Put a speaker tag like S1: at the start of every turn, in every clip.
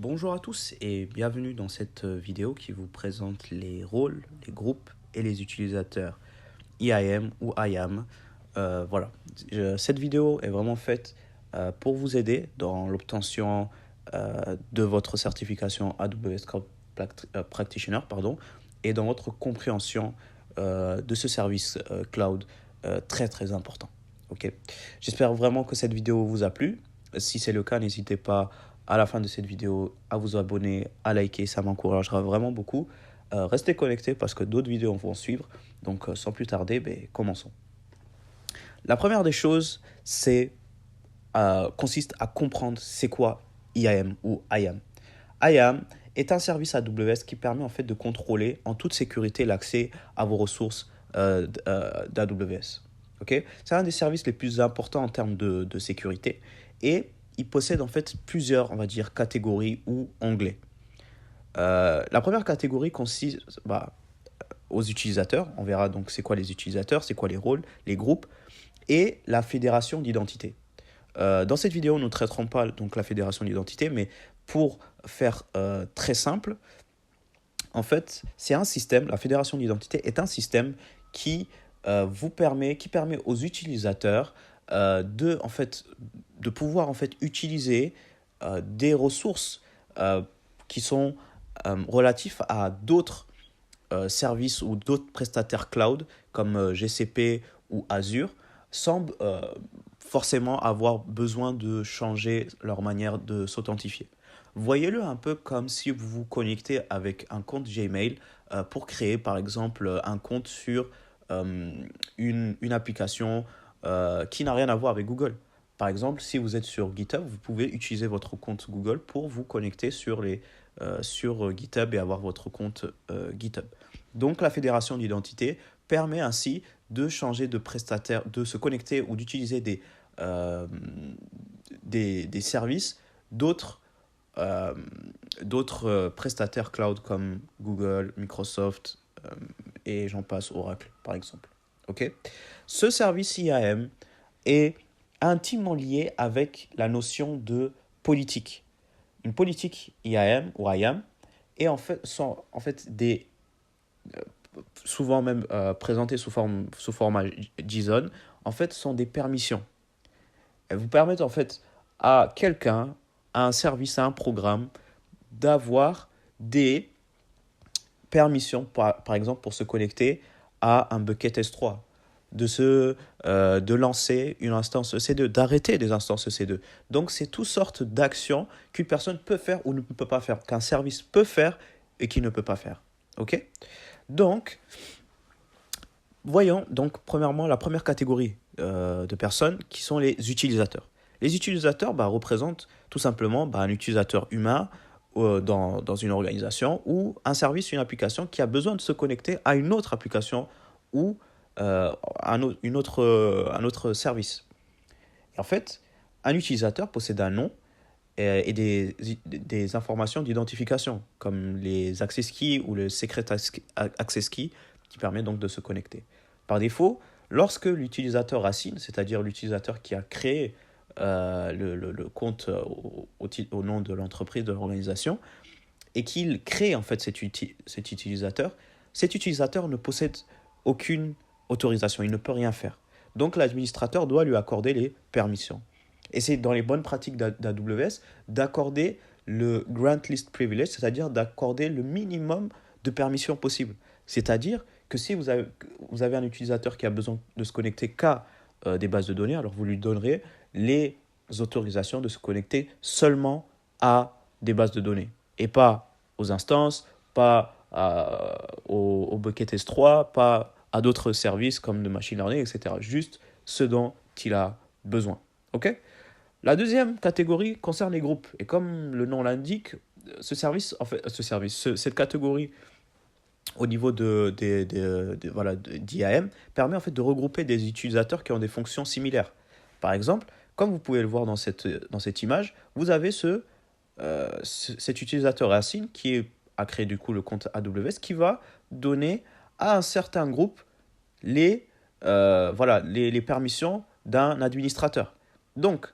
S1: Bonjour à tous et bienvenue dans cette vidéo qui vous présente les rôles, les groupes et les utilisateurs IAM ou IAM. Voilà, cette vidéo est vraiment faite pour vous aider dans l'obtention de votre certification AWS Practitioner et dans votre compréhension de ce service cloud très important. Ok. J'espère vraiment que cette vidéo vous a plu. Si c'est le cas, n'hésitez pas à la fin de cette vidéo à vous abonner, à liker, ça m'encouragera vraiment beaucoup. Restez connectés parce que d'autres vidéos vont suivre. Donc sans plus tarder, commençons. La première des choses, consiste à comprendre c'est quoi IAM ou IAM. IAM est un service AWS qui permet en fait de contrôler en toute sécurité l'accès à vos ressources d'AWS. Okay, c'est un des services les plus importants en termes de sécurité et il possède en fait plusieurs, on va dire, catégories ou onglets. La première catégorie consiste aux utilisateurs. On verra donc c'est quoi les utilisateurs, c'est quoi les rôles, les groupes et la fédération d'identité. Dans cette vidéo, nous ne traiterons pas donc la fédération d'identité, mais pour faire très simple, en fait, c'est un système, la fédération d'identité est un système qui permet aux utilisateurs de pouvoir en fait utiliser des ressources qui sont relatifs à d'autres services ou d'autres prestataires cloud comme GCP ou Azure sans forcément avoir besoin de changer leur manière de s'authentifier. Voyez-le un peu comme si vous vous connectez avec un compte Gmail pour créer par exemple un compte sur une application qui n'a rien à voir avec Google. Par exemple, si vous êtes sur GitHub, vous pouvez utiliser votre compte Google pour vous connecter sur GitHub et avoir votre compte GitHub. Donc la fédération d'identité permet ainsi de changer de prestataire, de se connecter ou d'utiliser des services euh, d'autres prestataires cloud comme Google, Microsoft et j'en passe, Oracle par exemple. Okay. Ce service IAM est intimement lié avec la notion de politique. Une politique IAM ou IAM est sont en fait souvent même présentées sous format JSON, en fait sont des permissions. Elles vous permettent en fait à quelqu'un, à un service, à un programme, d'avoir des permissions, par exemple pour se connecter à un bucket S3, de lancer une instance EC2, d'arrêter des instances EC2. Donc c'est toutes sortes d'actions qu'une personne peut faire ou ne peut pas faire, qu'un service peut faire et qu'il ne peut pas faire. Ok. Donc, voyons donc premièrement la première catégorie de personnes qui sont les utilisateurs. Les utilisateurs représentent tout simplement un utilisateur humain dans une organisation ou un service, une application qui a besoin de se connecter à une autre application ou un autre service. Et en fait, un utilisateur possède un nom et des informations d'identification comme les access keys ou le secret access key qui permet donc de se connecter. Par défaut, lorsque l'utilisateur racine, c'est-à-dire l'utilisateur qui a créé le compte au nom de l'entreprise, de l'organisation, et qu'il crée en fait cet utilisateur ne possède aucune autorisation, il ne peut rien faire. Donc l'administrateur doit lui accorder les permissions. Et c'est dans les bonnes pratiques d'AWS d'accorder le Grant List Privilege, c'est-à-dire d'accorder le minimum de permissions possible. C'est-à-dire que si vous avez un utilisateur qui a besoin de se connecter qu'à des bases de données, alors vous lui donnerez les autorisations de se connecter seulement à des bases de données et pas aux instances, pas au bucket S3, pas à d'autres services comme de machine learning, etc. Juste ce dont il a besoin. Ok. La deuxième catégorie concerne les groupes. Et comme le nom l'indique, cette catégorie au niveau d'IAM permet en fait de regrouper des utilisateurs qui ont des fonctions similaires. Par exemple, comme vous pouvez le voir dans cette image, vous avez cet utilisateur racine a créé du coup le compte AWS qui va donner à un certain groupe les permissions d'un administrateur. Donc,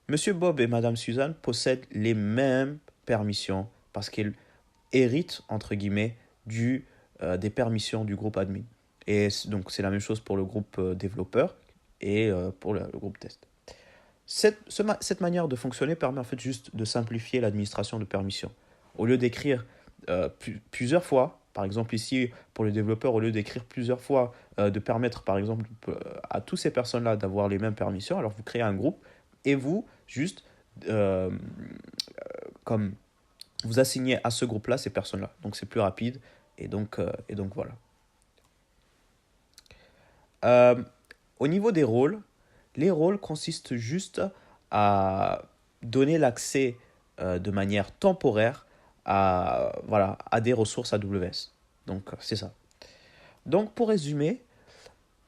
S1: Monsieur Bob et Madame Suzanne possèdent les mêmes permissions parce qu'elle hérite, entre guillemets, des permissions du groupe admin. Et donc, c'est la même chose pour le groupe développeur et pour le groupe test. Cette manière de fonctionner permet en fait juste de simplifier l'administration de permissions. Au lieu d'écrire plusieurs fois, par exemple ici pour le développeur, au lieu d'écrire plusieurs fois, de permettre par exemple à toutes ces personnes-là d'avoir les mêmes permissions, alors vous créez un groupe et vous juste comme vous assignez à ce groupe-là ces personnes-là. Donc c'est plus rapide et donc voilà. Euh, Au niveau des rôles, les rôles consistent juste à donner l'accès de manière temporaire à des ressources AWS. Donc, c'est ça. Donc, pour résumer,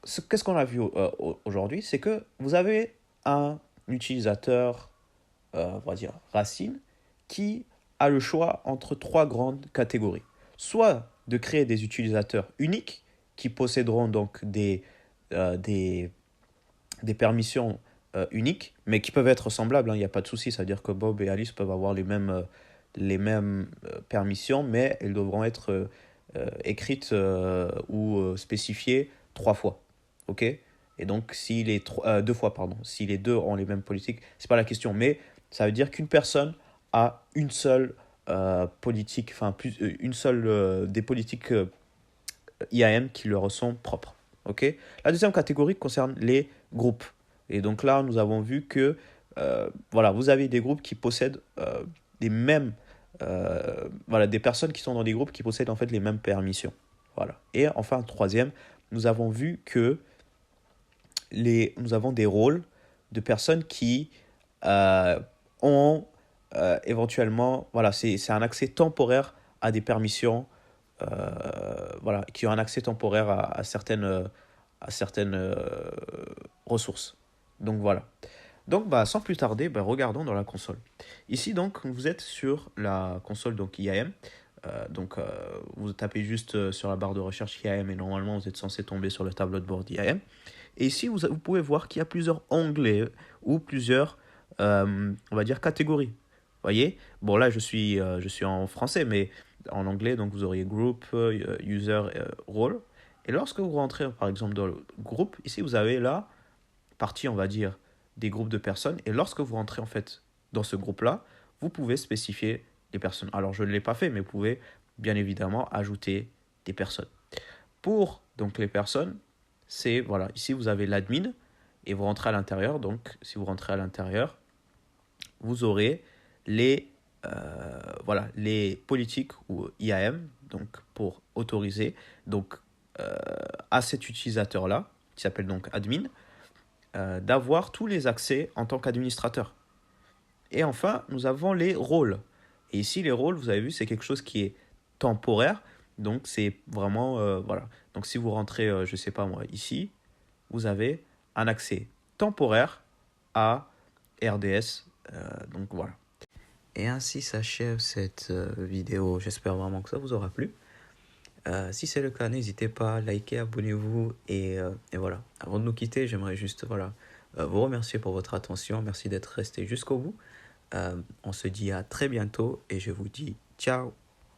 S1: qu'est-ce qu'on a vu aujourd'hui? C'est que vous avez un utilisateur, on va dire, racine, qui a le choix entre trois grandes catégories. Soit de créer des utilisateurs uniques qui posséderont donc des permissions uniques, mais qui peuvent être semblables, hein, il n'y a pas de souci. Ça veut dire que Bob et Alice peuvent avoir les mêmes permissions, mais elles devront être écrites ou spécifiées trois fois. OK? Et donc, deux fois, pardon. Si les deux ont les mêmes politiques, c'est pas la question, mais ça veut dire qu'une personne a une seule politique, enfin, une seule des politiques IAM qui leur sont propres. OK? La deuxième catégorie concerne les groupes. Et donc là, nous avons vu que voilà, vous avez des groupes qui possèdent des mêmes voilà, des personnes qui sont dans des groupes qui possèdent en fait les mêmes permissions. Voilà. Et enfin, troisième, nous avons vu que nous avons des rôles de personnes qui ont éventuellement, voilà, c'est un accès temporaire à des permissions, voilà, qui ont un accès temporaire à certaines ressources. Donc voilà. Donc bah, sans plus tarder, bah, regardons dans la console. Ici donc vous êtes sur la console donc IAM. Vous tapez juste sur la barre de recherche IAM et normalement vous êtes censé tomber sur le tableau de bord IAM. Et ici vous pouvez voir qu'il y a plusieurs onglets ou plusieurs on va dire catégories. Vous voyez? Bon là je suis en français mais en anglais donc vous auriez group, user, role. Et lorsque vous rentrez par exemple dans le groupe, ici vous avez la partie on va dire des groupes de personnes. Et lorsque vous rentrez en fait dans ce groupe-là, vous pouvez spécifier des personnes. Alors je ne l'ai pas fait, mais vous pouvez bien évidemment ajouter des personnes. Pour donc les personnes, c'est voilà, ici vous avez l'admin et vous rentrez à l'intérieur. Donc si vous rentrez à l'intérieur, vous aurez voilà, les politiques ou IAM donc pour autoriser donc à cet utilisateur-là qui s'appelle donc admin d'avoir tous les accès en tant qu'administrateur. Et enfin, nous avons les rôles. Et ici, les rôles, vous avez vu, c'est quelque chose qui est temporaire. Donc, c'est vraiment, voilà. Donc, si vous rentrez, je ne sais pas moi, ici, vous avez un accès temporaire à RDS. Donc, voilà. Et ainsi s'achève cette vidéo. J'espère vraiment que ça vous aura plu. Si c'est le cas, n'hésitez pas à liker, abonnez-vous et voilà. Avant de nous quitter, j'aimerais juste voilà, vous remercier pour votre attention. Merci d'être resté jusqu'au bout. On se dit à très bientôt et je vous dis ciao.